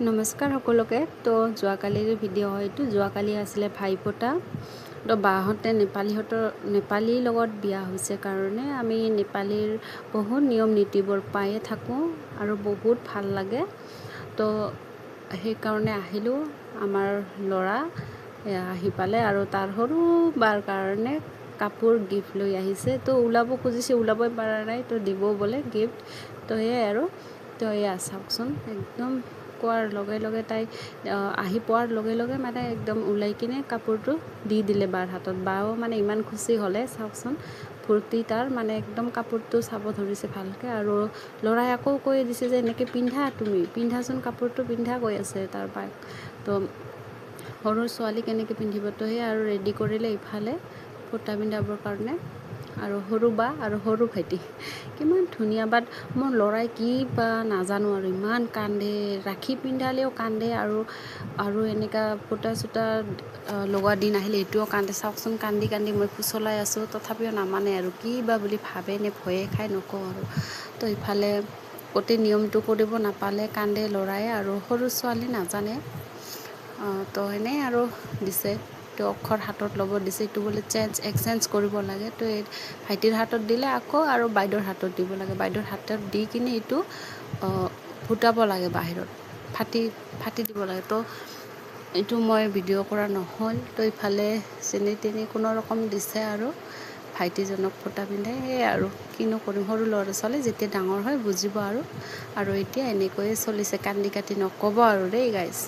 নমস্কাৰ সকলোকে। তো যোৱাকালিৰ ভিডিঅ' হয়তো যোৱাকালি আছিলে ভাইফোঁটা। তো বাহঁতে নেপালীৰ লগত বিয়া হৈছে কাৰণে আমি নেপালীৰ বহুত নিয়ম নীতিবোৰ পায়ে থাকোঁ আৰু বহুত ভাল লাগে। তো সেইকাৰণে আহিলোঁ। আমাৰ ল'ৰা আহি পালে আৰু তাৰ সৰু বাৰ কাৰণে কাপোৰ গিফ্ট লৈ আহিছে। তো ওলাব খুজিছে, ওলাবই পৰা নাই, তো দিব বোলে গিফ্ট। তো সেয়াই আৰু। তো এয়া চাওকচোন, একদম কোৱাৰ লগে লগে তাই আহি পোৱাৰ লগে লগে মানে একদম ওলাই কিনে কাপোৰটো দি দিলে বাৰ হাতত। বাও মানে ইমান খুচি হ'লে চাওকচোন, ফূৰ্তি তাৰ মানে একদম কাপোৰটো চাব ধৰিছে ভালকৈ। আৰু ল'ৰাই আকৌ কৈ দিছে যে এনেকৈ পিন্ধা, তুমি পিন্ধাচোন কাপোৰটো পিন্ধা, কৈ আছে তাৰ বাক। তো সৰু ছোৱালী কেনেকৈ পিন্ধিব, তো সেই আৰু ৰেডি কৰিলে ইফালে ফোঁটা পিন্ধাবৰ কাৰণে। আৰু সৰু বা আৰু সৰু ভাইটি কিমান ধুনীয়া, বাট মোৰ ল'ৰাই কি বা নাজানো আৰু ইমান কান্দে, ৰাখি পিন্ধালেও কান্দে আৰু এনেকুৱা ফোঁটা চোটা লগোৱা দিন আহিলে এইটোও কান্দে। চাওকচোন, কান্দি কান্দি মই ফুচলাই আছোঁ, তথাপিও নামানে আৰু কি বা বুলি ভাবে নে ভয়ে খাই নকওঁ আৰু। তো ইফালে গোটেই নিয়মটো কৰিব নাপালে কান্দে ল'ৰাই, আৰু সৰু ছোৱালী নাজানে। তো এনেই আৰু দিছে, তো অক্ষৰ হাতত ল'ব দিছে, এইটো বোলে এক্সচেঞ্জ কৰিব লাগে। তো এই ভাইটিৰ হাতত দিলে আকৌ আৰু বাইদেউৰ হাতত দিব লাগে। বাইদেউৰ হাতত দি কিনে এইটো ফুটাব লাগে বাহিৰত, ফাটি দিব লাগে। তো এইটো মই ভিডিঅ' কৰা নহ'ল। তো ইফালে চেনি তেনি কোনো ৰকম দিছে আৰু ভাইটিজনক ফোঁটা পিন্ধাই। সেয়াই আৰু কিনো কৰিম, সৰু ল'ৰা ছোৱালী যেতিয়া ডাঙৰ হয় বুজিব আৰু এতিয়া এনেকৈয়ে চলিছে, কান্দি কাটি নক'ব আৰু দেই গাইজ।